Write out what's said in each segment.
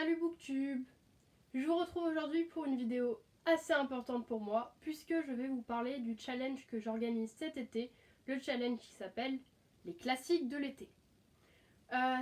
Salut Booktube! Je vous retrouve aujourd'hui pour une vidéo assez importante pour moi puisque je vais vous parler du challenge que j'organise cet été, le challenge qui s'appelle les classiques de l'été.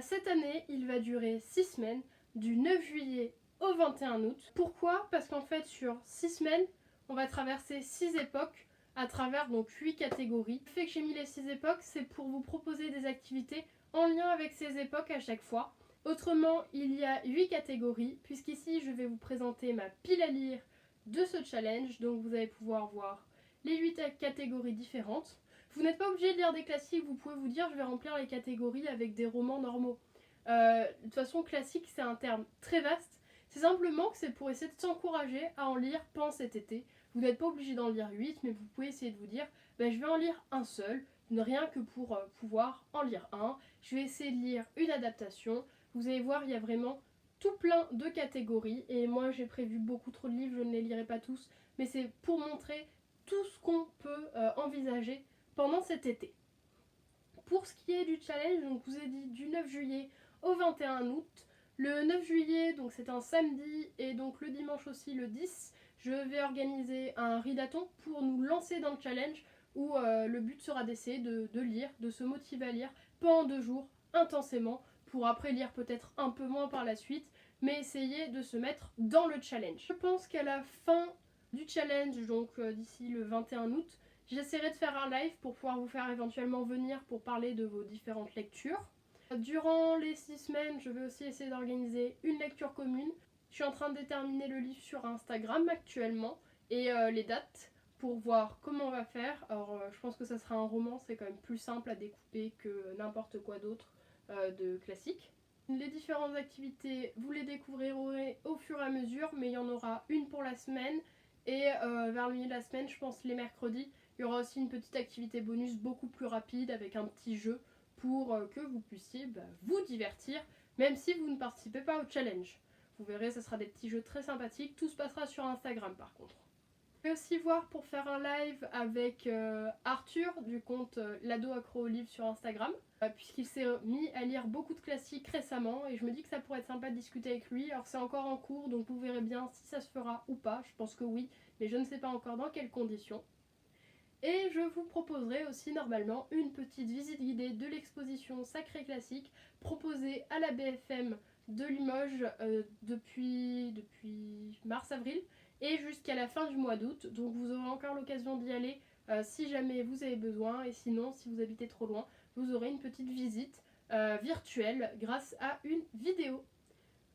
Cette année, il va durer 6 semaines, du 9 juillet au 21 août. Pourquoi? Parce qu'en fait, sur 6 semaines, on va traverser 6 époques à travers donc 8 catégories. Le fait que j'ai mis les 6 époques, c'est pour vous proposer des activités en lien avec ces époques à chaque fois. Autrement, il y a 8 catégories, puisqu'ici je vais vous présenter ma pile à lire de ce challenge, donc vous allez pouvoir voir les 8 catégories différentes. Vous n'êtes pas obligé de lire des classiques, vous pouvez vous dire je vais remplir les catégories avec des romans normaux. De toute façon, classique c'est un terme très vaste, c'est simplement que c'est pour essayer de s'encourager à en lire pendant cet été. Vous n'êtes pas obligé d'en lire 8, mais vous pouvez essayer de vous dire je vais en lire un seul, rien que pour pouvoir en lire un. Je vais essayer de lire une adaptation. Vous allez voir, il y a vraiment tout plein de catégories et moi j'ai prévu beaucoup trop de livres, je ne les lirai pas tous, mais c'est pour montrer tout ce qu'on peut envisager pendant cet été. Pour ce qui est du challenge, donc je vous ai dit du 9 juillet au 21 août. Le 9 juillet, donc c'est un samedi, et donc le dimanche aussi, le 10, je vais organiser un readathon pour nous lancer dans le challenge où le but sera d'essayer de lire, de se motiver à lire pendant 2 jours intensément pour après lire peut-être un peu moins par la suite, mais essayer de se mettre dans le challenge. Je pense qu'à la fin du challenge, donc d'ici le 21 août, j'essaierai de faire un live pour pouvoir vous faire éventuellement venir pour parler de vos différentes lectures. Durant les 6 semaines, je vais aussi essayer d'organiser une lecture commune. Je suis en train de déterminer le livre sur Instagram actuellement et les dates pour voir comment on va faire. Alors je pense que ça sera un roman, c'est quand même plus simple à découper que n'importe quoi d'autre de classique. Les différentes activités, vous les découvrirez au fur et à mesure, mais il y en aura une pour la semaine et vers le milieu de la semaine, je pense les mercredis, il y aura aussi une petite activité bonus beaucoup plus rapide avec un petit jeu pour que vous puissiez vous divertir, même si vous ne participez pas au challenge. Vous verrez, ce sera des petits jeux très sympathiques. Tout se passera sur Instagram par contre. Je vais aussi voir pour faire un live avec Arthur du compte L'Ado Accro au Livre sur Instagram, puisqu'il s'est mis à lire beaucoup de classiques récemment et je me dis que ça pourrait être sympa de discuter avec lui. Alors c'est encore en cours, donc vous verrez bien si ça se fera ou pas. Je pense que oui, mais je ne sais pas encore dans quelles conditions. Et je vous proposerai aussi normalement une petite visite guidée de l'exposition Sacré Classique proposée à la BFM de Limoges depuis mars-avril et jusqu'à la fin du mois d'août. Donc vous aurez encore l'occasion d'y aller si jamais vous avez besoin, et sinon si vous habitez trop loin, vous aurez une petite visite virtuelle grâce à une vidéo.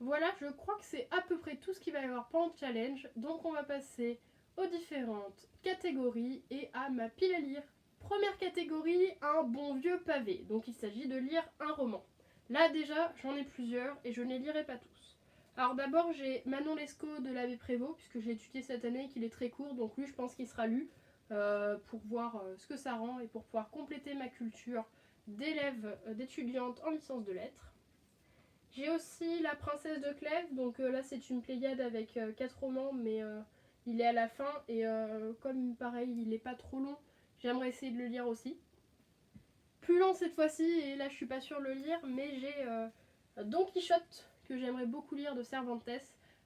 Voilà, je crois que c'est à peu près tout ce qu'il va y avoir pendant le challenge, donc on va passer aux différentes catégories et à ma pile à lire. Première catégorie, un bon vieux pavé, donc il s'agit de lire un roman. Là déjà, j'en ai plusieurs et je ne les lirai pas tous. Alors d'abord, j'ai Manon Lescaut de l'abbé Prévost, puisque j'ai étudié cette année et qu'il est très court, donc lui je pense qu'il sera lu pour voir ce que ça rend et pour pouvoir compléter ma culture d'élève, d'étudiante en licence de lettres. J'ai aussi La Princesse de Clèves, donc là c'est une pléiade avec 4 romans, mais il est à la fin et comme pareil il n'est pas trop long, j'aimerais essayer de le lire aussi. Plus long cette fois-ci, et là je suis pas sûre de le lire, mais j'ai Don Quichotte que j'aimerais beaucoup lire de Cervantes.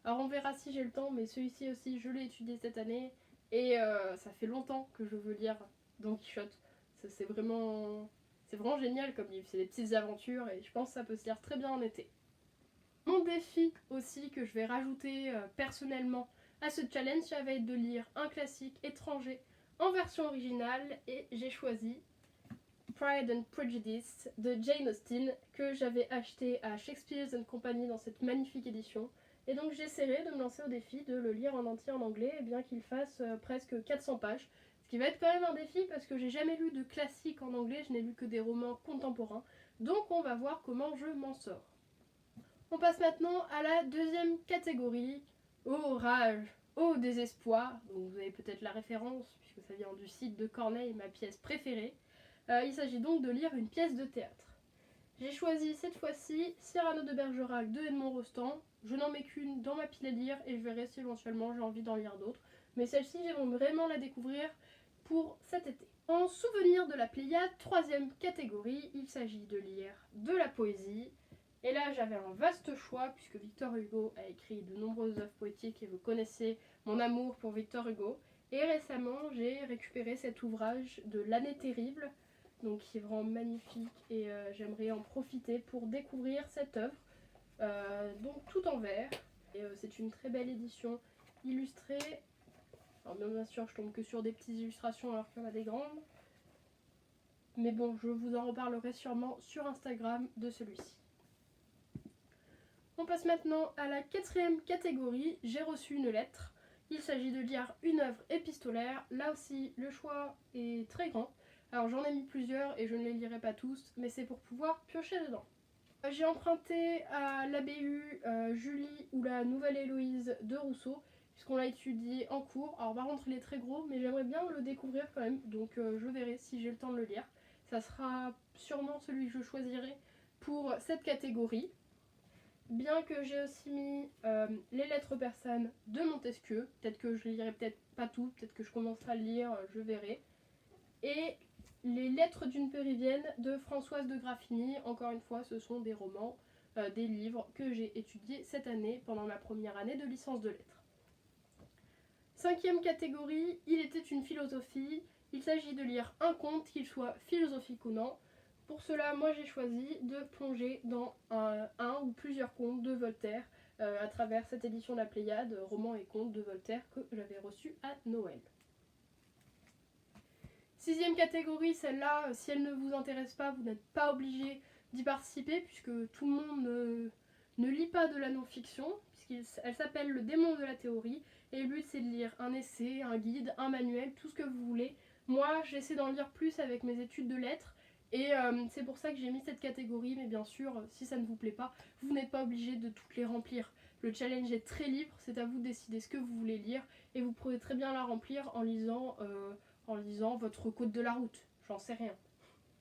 Alors on verra si j'ai le temps, mais celui-ci aussi je l'ai étudié cette année et ça fait longtemps que je veux lire Don Quichotte. C'est vraiment génial comme livre, c'est des petites aventures et je pense que ça peut se lire très bien en été. Mon défi aussi que je vais rajouter personnellement à ce challenge, ça va être de lire un classique étranger en version originale et j'ai choisi Pride and Prejudice de Jane Austen que j'avais acheté à Shakespeare's & Company dans cette magnifique édition. Et donc j'essaierai de me lancer au défi de le lire en entier en anglais, et bien qu'il fasse presque 400 pages. Ce qui va être quand même un défi parce que j'ai jamais lu de classique en anglais, je n'ai lu que des romans contemporains. Donc on va voir comment je m'en sors. On passe maintenant à la deuxième catégorie, au rage, au désespoir. Donc vous avez peut-être la référence puisque ça vient du site de Corneille, ma pièce préférée. Il s'agit donc de lire une pièce de théâtre. J'ai choisi cette fois-ci Cyrano de Bergerac de Edmond Rostand. Je n'en mets qu'une dans ma pile à lire et je verrai si éventuellement j'ai envie d'en lire d'autres. Mais celle-ci, j'aimerais vraiment la découvrir pour cet été. En souvenir de la Pléiade, troisième catégorie, il s'agit de lire de la poésie. Et là j'avais un vaste choix puisque Victor Hugo a écrit de nombreuses œuvres poétiques et vous connaissez mon amour pour Victor Hugo. Et récemment j'ai récupéré cet ouvrage de L'année terrible, donc qui est vraiment magnifique et j'aimerais en profiter pour découvrir cette œuvre. Donc tout en vert. Et c'est une très belle édition illustrée. Alors bien sûr je tombe que sur des petites illustrations alors qu'il y en a des grandes. Mais bon, je vous en reparlerai sûrement sur Instagram de celui-ci. On passe maintenant à la 4e catégorie, j'ai reçu une lettre. Il s'agit de lire une œuvre épistolaire. Là aussi, le choix est très grand. Alors j'en ai mis plusieurs et je ne les lirai pas tous, mais c'est pour pouvoir piocher dedans. J'ai emprunté à l'ABU Julie ou la Nouvelle Héloïse de Rousseau, puisqu'on l'a étudié en cours. Alors par contre il est très gros, mais j'aimerais bien le découvrir quand même, donc je verrai si j'ai le temps de le lire. Ça sera sûrement celui que je choisirai pour cette catégorie. Bien que j'ai aussi mis les lettres persanes de Montesquieu, peut-être que je lirai peut-être pas tout, peut-être que je commencerai à le lire, je verrai. Et les lettres d'une Péruvienne de Françoise de Graffigny, encore une fois ce sont des romans, des livres que j'ai étudiés cette année pendant ma première année de licence de lettres. 5e catégorie, il était une philosophie. Il s'agit de lire un conte, qu'il soit philosophique ou non. Pour cela, moi j'ai choisi de plonger dans un ou plusieurs contes de Voltaire à travers cette édition de la Pléiade, romans et contes de Voltaire que j'avais reçus à Noël. 6e catégorie, celle-là, si elle ne vous intéresse pas, vous n'êtes pas obligé d'y participer puisque tout le monde ne lit pas de la non-fiction, puisqu'elle s'appelle Le démon de la théorie, et le but c'est de lire un essai, un guide, un manuel, tout ce que vous voulez. Moi, j'essaie d'en lire plus avec mes études de lettres, et c'est pour ça que j'ai mis cette catégorie, mais bien sûr, si ça ne vous plaît pas, vous n'êtes pas obligé de toutes les remplir. Le challenge est très libre, c'est à vous de décider ce que vous voulez lire, et vous pouvez très bien la remplir en lisant votre code de la route, j'en sais rien.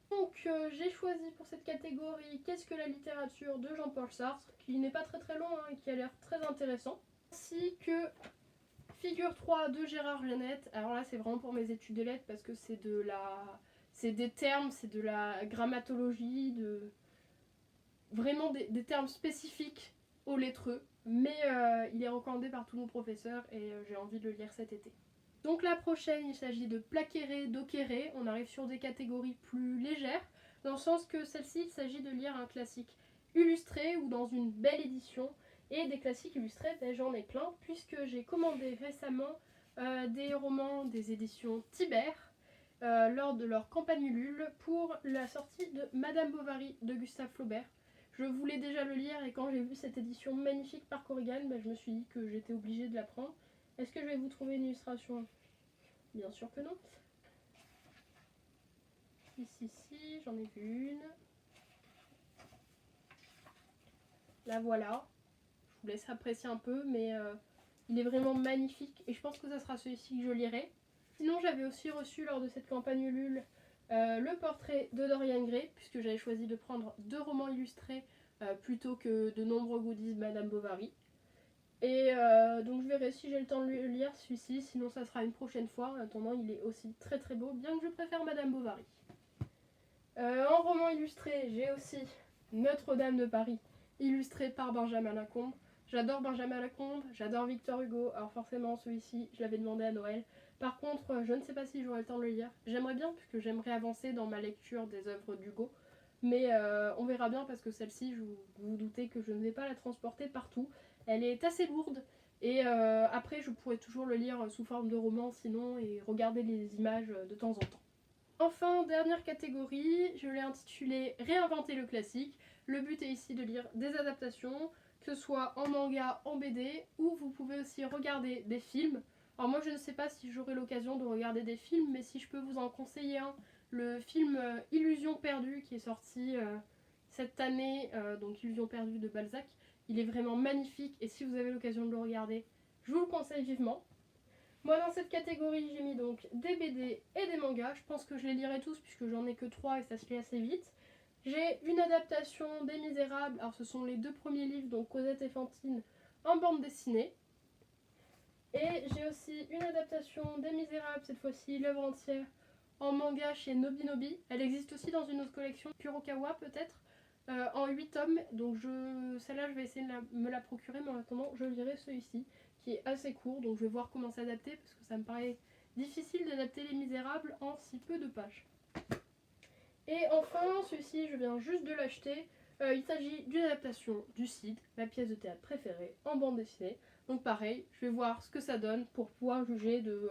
Donc j'ai choisi pour cette catégorie Qu'est-ce que la littérature de Jean-Paul Sartre, qui n'est pas très long et qui a l'air très intéressant, ainsi que Figure 3 de Gérard Genette. Alors là c'est vraiment pour mes études de lettres parce que c'est des termes, c'est de la grammatologie, vraiment des termes spécifiques aux lettreux, mais il est recommandé par tous nos professeurs et j'ai envie de le lire cet été. Donc la prochaine, il s'agit de Plaquere d'Oquere. On arrive sur des catégories plus légères, dans le sens que celle-ci, il s'agit de lire un classique illustré ou dans une belle édition. Et des classiques illustrés, j'en ai plein, puisque j'ai commandé récemment des romans des éditions Tibère lors de leur campagne Ulule pour la sortie de Madame Bovary de Gustave Flaubert. Je voulais déjà le lire et quand j'ai vu cette édition magnifique par Korrigan, je me suis dit que j'étais obligée de la prendre. Est-ce que je vais vous trouver une illustration? Bien sûr que non. Ici, j'en ai vu une. La voilà. Je vous laisse apprécier un peu, mais il est vraiment magnifique et je pense que ça sera celui-ci que je lirai. Sinon, j'avais aussi reçu lors de cette campagne Ulule le portrait de Dorian Gray, puisque j'avais choisi de prendre 2 romans illustrés plutôt que de nombreux goodies de Madame Bovary. Et donc je verrai si j'ai le temps de le lire celui-ci, sinon ça sera une prochaine fois. En attendant, il est aussi très beau, bien que je préfère Madame Bovary. En roman illustré, j'ai aussi Notre-Dame de Paris, illustré par Benjamin Lacombe. J'adore Benjamin Lacombe, j'adore Victor Hugo, alors forcément celui-ci, je l'avais demandé à Noël. Par contre, je ne sais pas si j'aurai le temps de le lire. J'aimerais bien, puisque j'aimerais avancer dans ma lecture des œuvres d'Hugo. Mais on verra bien, parce que celle-ci, vous vous doutez que je ne vais pas la transporter partout. Elle est assez lourde et après je pourrais toujours le lire sous forme de roman sinon et regarder les images de temps en temps. Enfin, dernière catégorie, je l'ai intitulée Réinventer le classique. Le but est ici de lire des adaptations, que ce soit en manga, en BD, ou vous pouvez aussi regarder des films. Alors moi je ne sais pas si j'aurai l'occasion de regarder des films, mais si je peux vous en conseiller un, le film Illusion perdue qui est sorti cette année, donc Illusion perdue de Balzac. Il est vraiment magnifique et si vous avez l'occasion de le regarder, je vous le conseille vivement. Moi dans cette catégorie j'ai mis donc des BD et des mangas. Je pense que je les lirai tous puisque j'en ai que 3 et ça se lit assez vite. J'ai une adaptation des Misérables. Alors ce sont les 2 premiers livres, donc Cosette et Fantine en bande dessinée. Et j'ai aussi une adaptation des Misérables, cette fois-ci l'œuvre entière en manga chez Nobinobi. Elle existe aussi dans une autre collection, Kurokawa peut-être. en 8 tomes. Donc celle-là, je vais essayer de me la procurer, mais en attendant, je lirai celui-ci qui est assez court. Donc je vais voir comment s'adapter parce que ça me paraît difficile d'adapter Les Misérables en si peu de pages. Et enfin, celui-ci, je viens juste de l'acheter. Il s'agit d'une adaptation du Cid, ma pièce de théâtre préférée, en bande dessinée. Donc pareil, je vais voir ce que ça donne pour pouvoir juger de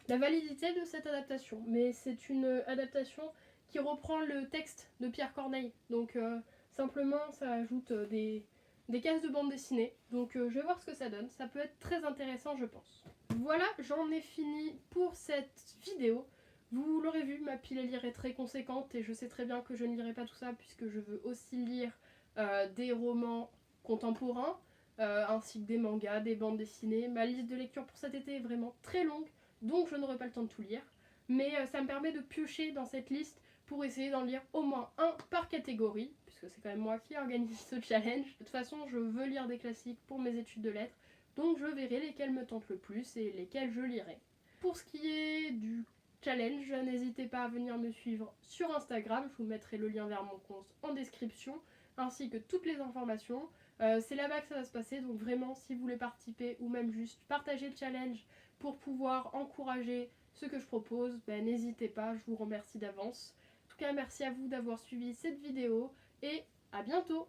la validité de cette adaptation. Mais c'est une adaptation qui reprend le texte de Pierre Corneille. Donc simplement, ça ajoute des cases de bande dessinée. Donc je vais voir ce que ça donne. Ça peut être très intéressant, je pense. Voilà, j'en ai fini pour cette vidéo. Vous l'aurez vu, ma pile à lire est très conséquente et je sais très bien que je ne lirai pas tout ça puisque je veux aussi lire des romans contemporains ainsi que des mangas, des bandes dessinées. Ma liste de lecture pour cet été est vraiment très longue, donc je n'aurai pas le temps de tout lire. Mais ça me permet de piocher dans cette liste pour essayer d'en lire au moins un par catégorie, puisque c'est quand même moi qui organise ce challenge. De toute façon, je veux lire des classiques pour mes études de lettres, donc je verrai lesquels me tentent le plus et lesquels je lirai. Pour ce qui est du challenge, n'hésitez pas à venir me suivre sur Instagram, je vous mettrai le lien vers mon compte en description, ainsi que toutes les informations. C'est là-bas que ça va se passer, donc vraiment si vous voulez participer ou même juste partager le challenge pour pouvoir encourager ce que je propose, n'hésitez pas, je vous remercie d'avance. En tout cas, merci à vous d'avoir suivi cette vidéo et à bientôt!